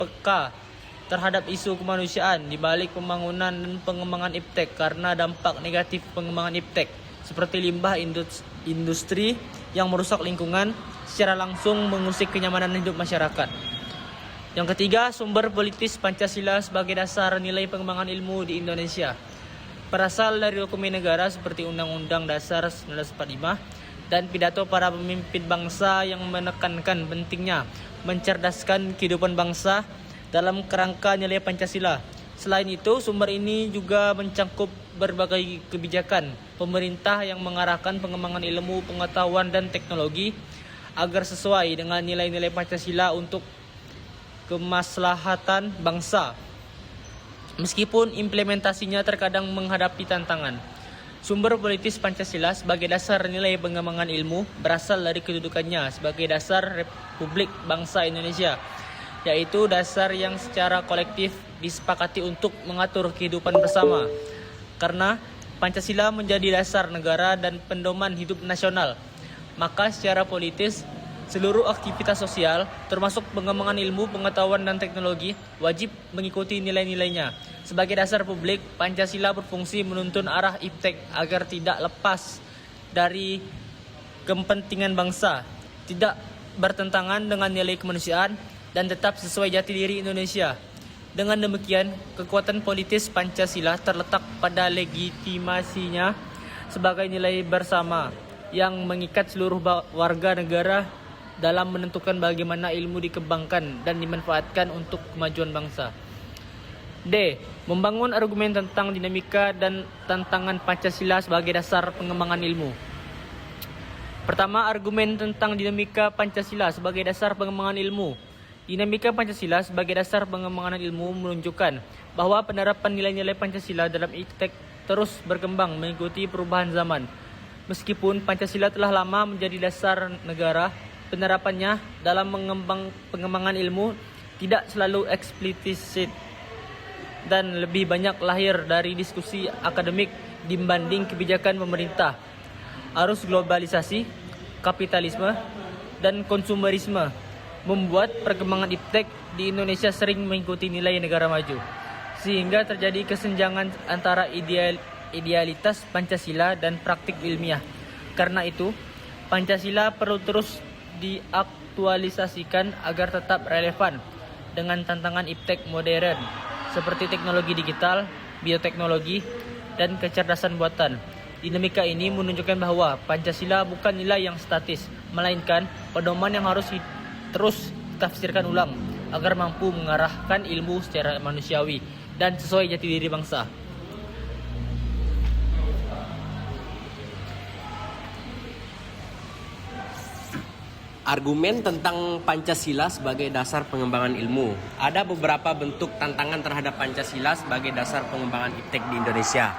peka terhadap isu kemanusiaan di balik pembangunan dan pengembangan iptek karena dampak negatif pengembangan iptek seperti limbah industri yang merusak lingkungan secara langsung mengusik kenyamanan hidup masyarakat. Yang ketiga, sumber politis Pancasila sebagai dasar nilai pengembangan ilmu di Indonesia. Berasal dari dokumen negara seperti Undang-Undang Dasar 1945 dan pidato para pemimpin bangsa yang menekankan pentingnya mencerdaskan kehidupan bangsa dalam kerangka nilai Pancasila. Selain itu, sumber ini juga mencangkup berbagai kebijakan pemerintah yang mengarahkan pengembangan ilmu, pengetahuan, dan teknologi agar sesuai dengan nilai-nilai Pancasila untuk kemaslahatan bangsa. Meskipun implementasinya terkadang menghadapi tantangan. Sumber politis Pancasila sebagai dasar nilai pengembangan ilmu berasal dari kedudukannya sebagai dasar Republik Bangsa Indonesia, yaitu dasar yang secara kolektif disepakati untuk mengatur kehidupan bersama. Karena Pancasila menjadi dasar negara dan pedoman hidup nasional, maka secara politis seluruh aktivitas sosial, termasuk pengembangan ilmu, pengetahuan, dan teknologi, wajib mengikuti nilai-nilainya. Sebagai dasar publik, Pancasila berfungsi menuntun arah iptek agar tidak lepas dari kepentingan bangsa, tidak bertentangan dengan nilai kemanusiaan, dan tetap sesuai jati diri Indonesia. Dengan demikian, kekuatan politis Pancasila terletak pada legitimasinya sebagai nilai bersama yang mengikat seluruh warga negara dalam menentukan bagaimana ilmu dikembangkan dan dimanfaatkan untuk kemajuan bangsa. D. Membangun argumen tentang dinamika dan tantangan Pancasila sebagai dasar pengembangan ilmu. Pertama, argumen tentang dinamika Pancasila sebagai dasar pengembangan ilmu. Dinamika Pancasila sebagai dasar pengembangan ilmu menunjukkan bahwa penerapan nilai-nilai Pancasila dalam iptek terus berkembang mengikuti perubahan zaman. Meskipun Pancasila telah lama menjadi dasar negara, penerapannya dalam pengembangan ilmu tidak selalu eksplisit dan lebih banyak lahir dari diskusi akademik dibanding kebijakan pemerintah. Arus globalisasi, kapitalisme, dan konsumerisme membuat perkembangan iptek di Indonesia sering mengikuti nilai negara maju, sehingga terjadi kesenjangan antara idealitas Pancasila dan praktik ilmiah. Karena itu, Pancasila perlu terus diaktualisasikan agar tetap relevan dengan tantangan iptek modern seperti teknologi digital, bioteknologi, dan kecerdasan buatan. Dinamika ini menunjukkan bahwa Pancasila bukan nilai yang statis, melainkan pedoman yang harus terus ditafsirkan ulang agar mampu mengarahkan ilmu secara manusiawi dan sesuai jati diri bangsa. Argumen tentang Pancasila sebagai dasar pengembangan ilmu. Ada beberapa bentuk tantangan terhadap Pancasila sebagai dasar pengembangan iptek di Indonesia.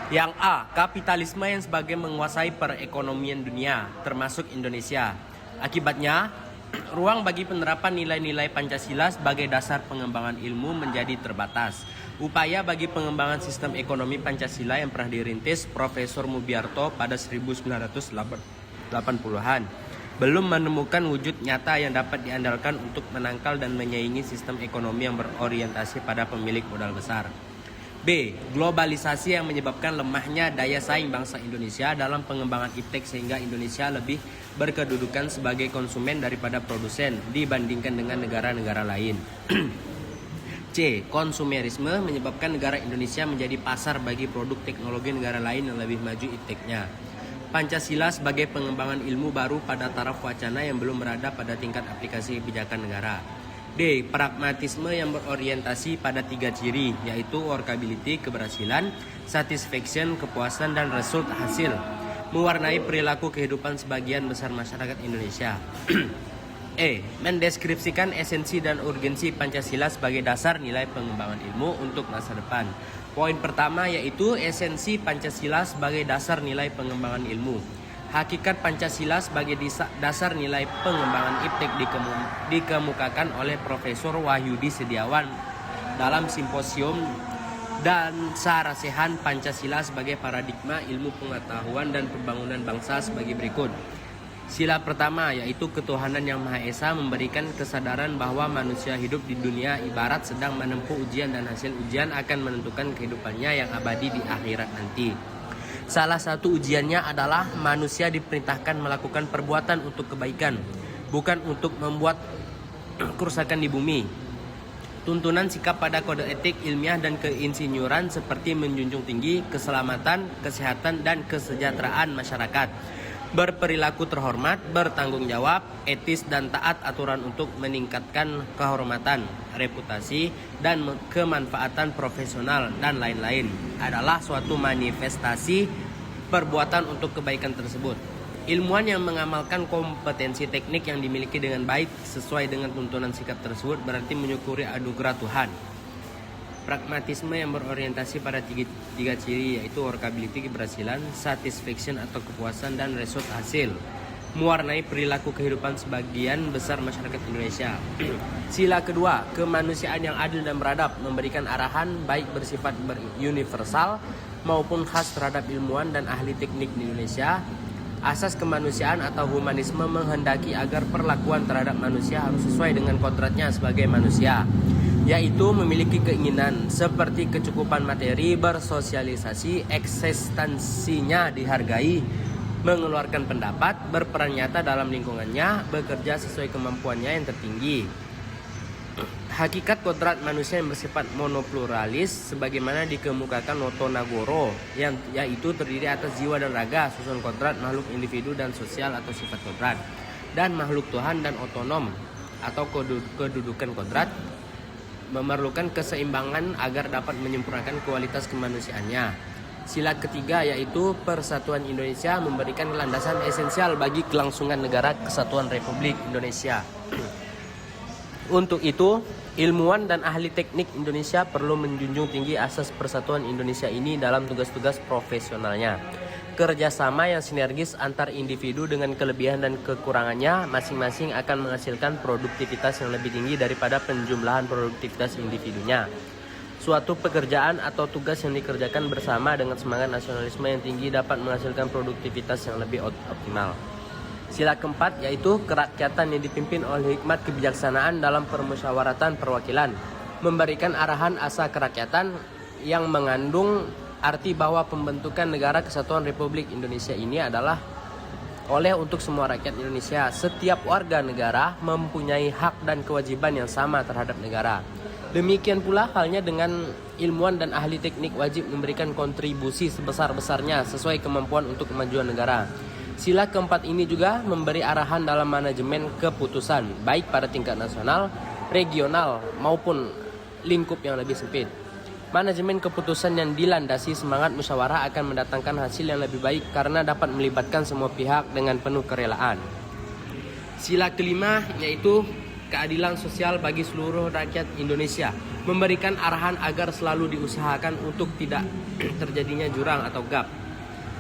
Yang A. Kapitalisme yang sebagai menguasai perekonomian dunia, termasuk Indonesia. Akibatnya, ruang bagi penerapan nilai-nilai Pancasila sebagai dasar pengembangan ilmu menjadi terbatas. Upaya bagi pengembangan sistem ekonomi Pancasila yang pernah dirintis Profesor Mubiarto pada 1980-an belum menemukan wujud nyata yang dapat diandalkan untuk menangkal dan menyaingi sistem ekonomi yang berorientasi pada pemilik modal besar. B. Globalisasi yang menyebabkan lemahnya daya saing bangsa Indonesia dalam pengembangan iptek sehingga Indonesia lebih berkedudukan sebagai konsumen daripada produsen dibandingkan dengan negara-negara lain. C. Konsumerisme menyebabkan negara Indonesia menjadi pasar bagi produk teknologi negara lain yang lebih maju ipteknya. Pancasila sebagai pengembangan ilmu baru pada taraf wacana yang belum berada pada tingkat aplikasi kebijakan negara. D. Pragmatisme yang berorientasi pada 3 ciri, yaitu workability, keberhasilan, satisfaction, kepuasan, dan result, hasil, mewarnai perilaku kehidupan sebagian besar masyarakat Indonesia. E. Mendeskripsikan esensi dan urgensi Pancasila sebagai dasar nilai pengembangan ilmu untuk masa depan. Poin pertama yaitu esensi Pancasila sebagai dasar nilai pengembangan ilmu. Hakikat Pancasila sebagai dasar nilai pengembangan iptek dikemukakan oleh Profesor Wahyudi Setiawan dalam simposium dan sarasehan Pancasila sebagai paradigma ilmu pengetahuan dan pembangunan bangsa sebagai berikut. Sila pertama yaitu ketuhanan yang Maha Esa memberikan kesadaran bahwa manusia hidup di dunia ibarat sedang menempuh ujian dan hasil ujian akan menentukan kehidupannya yang abadi di akhirat nanti. Salah satu ujiannya adalah manusia diperintahkan melakukan perbuatan untuk kebaikan, bukan untuk membuat kerusakan di bumi. Tuntunan sikap pada kode etik ilmiah dan keinsinyuran seperti menjunjung tinggi keselamatan, kesehatan, dan kesejahteraan masyarakat, berperilaku terhormat, bertanggung jawab, etis dan taat aturan untuk meningkatkan kehormatan, reputasi, dan kemanfaatan profesional dan lain-lain adalah suatu manifestasi perbuatan untuk kebaikan tersebut. Ilmuwan yang mengamalkan kompetensi teknik yang dimiliki dengan baik sesuai dengan tuntunan sikap tersebut berarti menyukuri anugerah Tuhan. Pragmatisme yang berorientasi pada tiga ciri yaitu workability keberhasilan, satisfaction atau kepuasan, dan result hasil mewarnai perilaku kehidupan sebagian besar masyarakat Indonesia. Sila kedua, kemanusiaan yang adil dan beradab memberikan arahan baik bersifat universal maupun khas terhadap ilmuwan dan ahli teknik di Indonesia. Asas kemanusiaan atau humanisme menghendaki agar perlakuan terhadap manusia harus sesuai dengan kodratnya sebagai manusia, yaitu memiliki keinginan seperti kecukupan materi, bersosialisasi, eksistensinya dihargai, mengeluarkan pendapat, berperan nyata dalam lingkungannya, bekerja sesuai kemampuannya yang tertinggi. Hakikat kodrat manusia yang bersifat monopluralis sebagaimana dikemukakan Noto Nagoro, yang yaitu terdiri atas jiwa dan raga, susun kodrat, makhluk individu dan sosial atau sifat kodrat, dan makhluk Tuhan dan otonom atau kedudukan kodrat, memerlukan keseimbangan agar dapat menyempurnakan kualitas kemanusiaannya. Sila ketiga yaitu Persatuan Indonesia memberikan landasan esensial bagi kelangsungan negara Kesatuan Republik Indonesia. Untuk itu, ilmuwan dan ahli teknik Indonesia perlu menjunjung tinggi asas persatuan Indonesia ini dalam tugas-tugas profesionalnya. Kerjasama yang sinergis antar individu dengan kelebihan dan kekurangannya masing-masing akan menghasilkan produktivitas yang lebih tinggi daripada penjumlahan produktivitas individunya. Suatu pekerjaan atau tugas yang dikerjakan bersama dengan semangat nasionalisme yang tinggi dapat menghasilkan produktivitas yang lebih optimal. Sila keempat yaitu kerakyatan yang dipimpin oleh hikmat kebijaksanaan dalam permusyawaratan perwakilan, memberikan arahan asa kerakyatan yang mengandung arti bahwa pembentukan negara Kesatuan Republik Indonesia ini adalah oleh untuk semua rakyat Indonesia. Setiap warga negara mempunyai hak dan kewajiban yang sama terhadap negara. Demikian pula halnya dengan ilmuwan dan ahli teknik wajib memberikan kontribusi sebesar-besarnya sesuai kemampuan untuk kemajuan negara. Sila keempat ini juga memberi arahan dalam manajemen keputusan, baik pada tingkat nasional, regional, maupun lingkup yang lebih sempit. Manajemen keputusan yang dilandasi semangat musyawarah akan mendatangkan hasil yang lebih baik karena dapat melibatkan semua pihak dengan penuh kerelaan. Sila kelima yaitu keadilan sosial bagi seluruh rakyat Indonesia, memberikan arahan agar selalu diusahakan untuk tidak terjadinya jurang atau gap.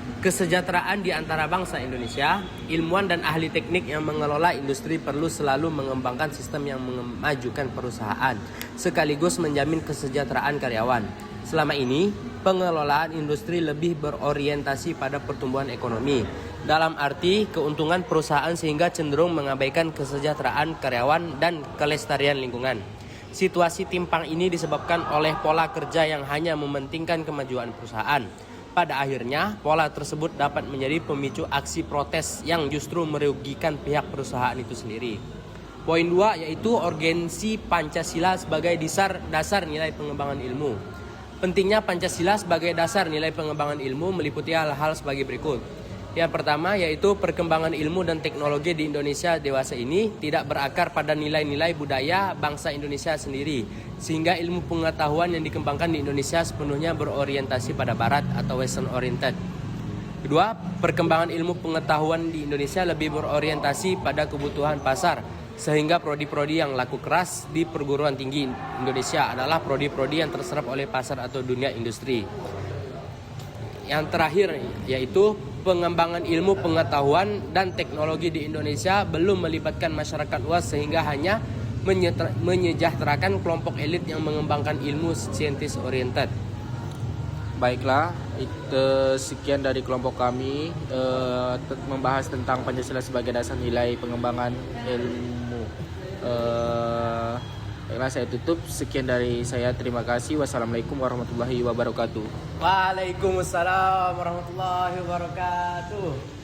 Kesejahteraan di antara bangsa Indonesia, ilmuwan dan ahli teknik yang mengelola industri perlu selalu mengembangkan sistem yang memajukan perusahaan, sekaligus menjamin kesejahteraan karyawan. Selama ini, pengelolaan industri lebih berorientasi pada pertumbuhan ekonomi, dalam arti keuntungan perusahaan sehingga cenderung mengabaikan kesejahteraan karyawan dan kelestarian lingkungan. Situasi timpang ini disebabkan oleh pola kerja yang hanya mementingkan kemajuan perusahaan. Pada akhirnya, pola tersebut dapat menjadi pemicu aksi protes yang justru merugikan pihak perusahaan itu sendiri. Poin 2 yaitu urgensi Pancasila sebagai dasar nilai pengembangan ilmu. Pentingnya Pancasila sebagai dasar nilai pengembangan ilmu meliputi hal-hal sebagai berikut. Yang pertama yaitu perkembangan ilmu dan teknologi di Indonesia dewasa ini tidak berakar pada nilai-nilai budaya bangsa Indonesia sendiri, sehingga ilmu pengetahuan yang dikembangkan di Indonesia sepenuhnya berorientasi pada barat atau western oriented. Kedua, perkembangan ilmu pengetahuan di Indonesia lebih berorientasi pada kebutuhan pasar, sehingga prodi-prodi yang laku keras di perguruan tinggi Indonesia adalah prodi-prodi yang terserap oleh pasar atau dunia industri. Yang terakhir yaitu pengembangan ilmu pengetahuan dan teknologi di Indonesia belum melibatkan masyarakat luas sehingga hanya menyejahterakan kelompok elit yang mengembangkan ilmu scientist oriented. Baiklah, itu sekian dari kelompok kami membahas tentang Pancasila sebagai dasar nilai pengembangan ilmu. Baiklah, saya tutup. Sekian dari saya. Terima kasih. Wassalamualaikum warahmatullahi wabarakatuh. Waalaikumsalam warahmatullahi wabarakatuh.